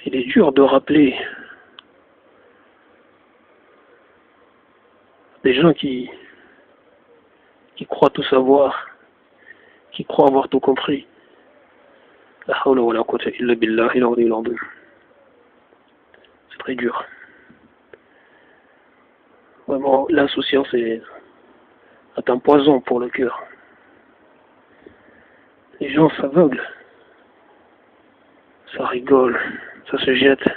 Il est dur de rappeler des gens qui croient tout savoir, qui croient avoir tout compris. La hawla wa la quwwata illa billahi al-aliyyil azim. C'est très dur. Vraiment, l'insouciance est un poison pour le cœur. Les gens s'aveuglent, ça rigole, ça se jette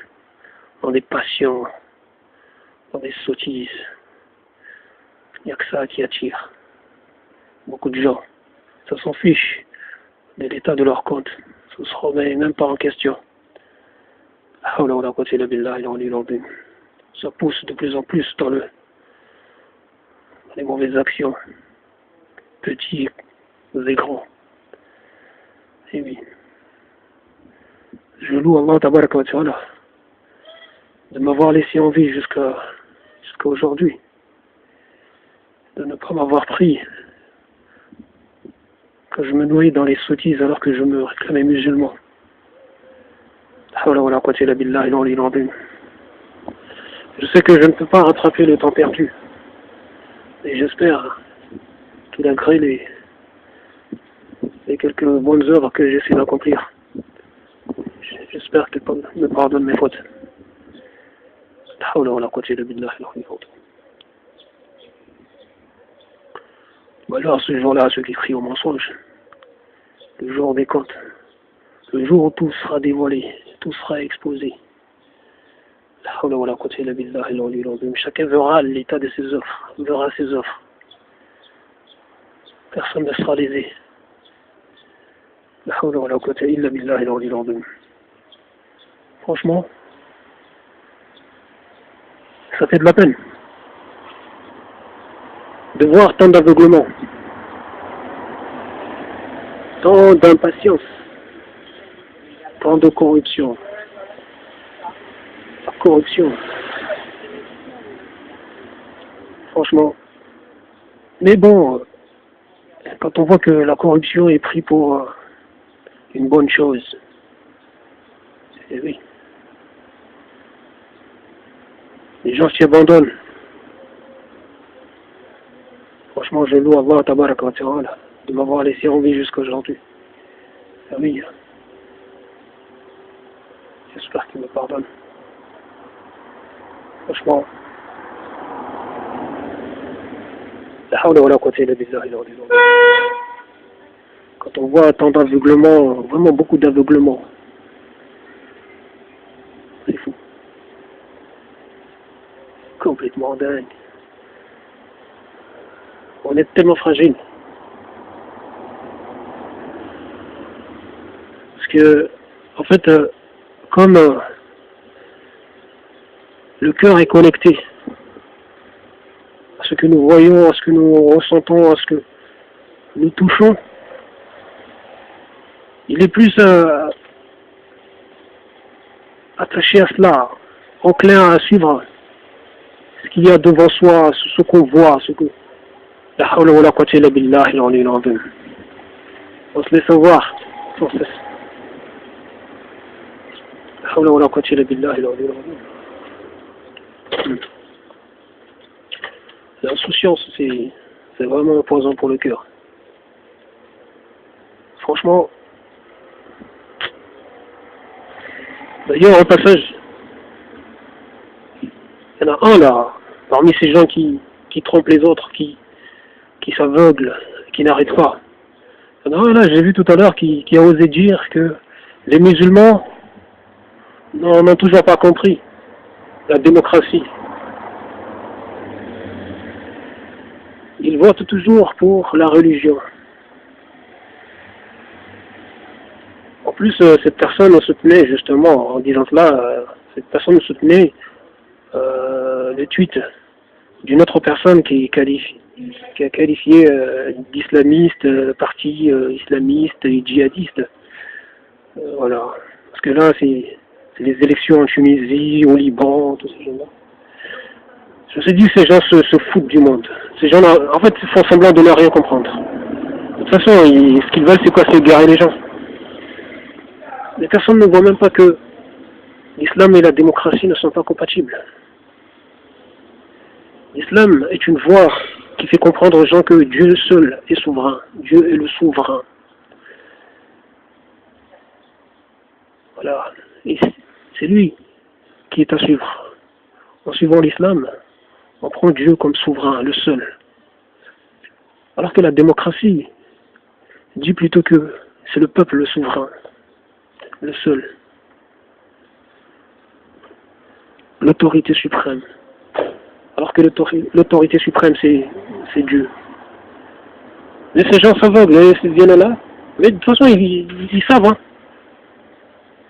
dans des passions, dans des sottises. Il n'y a que ça qui attire beaucoup de gens. Ça s'en fiche de l'état de leur compte. Ça se remet même pas en question. Ça pousse de plus en plus dans les mauvaises actions, petits et grands. Et oui. Je loue Allah tabaraka wa ta'ala de m'avoir laissé en vie jusqu'à aujourd'hui, de ne pas m'avoir pris quand je me noyais dans les sottises alors que je me réclamais musulman. Je sais que je ne peux pas rattraper le temps perdu, et j'espère qu'il a créé les quelques bonnes œuvres que j'essaie d'accomplir. J'espère qu'il me pardonne mes fautes. Ou alors ce jour-là, ceux qui crient au mensonge, le jour des comptes, le jour où tout sera dévoilé, tout sera exposé. Chacun verra l'état de ses offres, verra ses offres. Personne ne sera lésé. Franchement, ça fait de la peine de voir tant d'aveuglement, tant d'impatience, tant de corruption. La corruption. Franchement. Mais bon, quand on voit que la corruption est prise pour une bonne chose, eh oui. Les gens s'y abandonnent. Franchement, je loue Allah tabaraka wa ta'ala de m'avoir laissé en vie jusqu'à aujourd'hui. Ah oui. J'espère qu'il me pardonne. Franchement. La hawla wa la quwwata illa billahi al-aliyyil azim. Quand on voit tant d'aveuglement, vraiment beaucoup d'aveuglement, c'est fou. Complètement dingue. On est tellement fragile. Parce que, en fait, comme le cœur est connecté à ce que nous voyons, à ce que nous ressentons, à ce que nous touchons, il est plus attaché à cela, enclin à suivre ce qu'il y a devant soi, ce qu'on voit, ce que... La hawla wa la quwwata illa billahi al-aliyyil azim. On se laisse voir sans cesse. La hawla wa la quwwata illa billahi al-aliyyil azim. L'insouciance, c'est vraiment un poison pour le cœur. Franchement. D'ailleurs, au passage, il y en a un là, parmi ces gens qui trompent les autres, qui s'aveuglent, qui n'arrêtent pas. Il y en a un là, j'ai vu tout à l'heure, qui a osé dire que les musulmans n'ont toujours pas compris la démocratie. Ils votent toujours pour la religion. En plus, cette personne soutenait justement, en disant cela, cette personne soutenait le tweet d'une autre personne qui a qualifié d'islamiste, parti islamiste et djihadiste. Voilà. Parce que là, c'est les élections en Tunisie, au Liban, tous ces gens-là. Je me suis dit que ces gens se foutent du monde. Ces gens-là, en fait, ils font semblant de ne rien comprendre. De toute façon, ce qu'ils veulent, c'est quoi? C'est égarer les gens. Les personnes ne voient même pas que L'islam et la démocratie ne sont pas compatibles. L'islam est une voie qui fait comprendre aux gens que Dieu seul est souverain. Dieu est le souverain. Voilà. Et c'est lui qui est à suivre. En suivant l'islam, on prend Dieu comme souverain, le seul. Alors que la démocratie dit plutôt que c'est le peuple le souverain, le seul. L'autorité suprême. Alors que l'autorité suprême, c'est Dieu. Mais ces gens s'aveuglent, ils viennent là. Mais de toute façon, ils savent. Hein.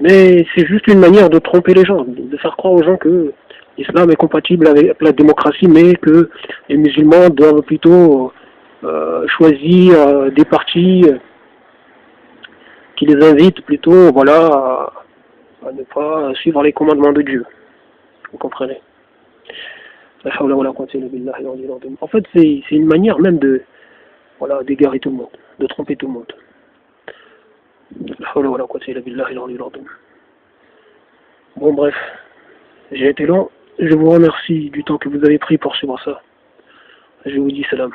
Mais c'est juste une manière de tromper les gens, de faire croire aux gens que l'islam est compatible avec la démocratie, mais que les musulmans doivent plutôt choisir des partis qui les invitent plutôt voilà, à ne pas suivre les commandements de Dieu. Vous comprenez? En fait, c'est une manière même de voilà, d'égarer tout le monde, de tromper tout le monde. Bon bref, j'ai été long. Je vous remercie du temps que vous avez pris pour suivre ça. Je vous dis salam.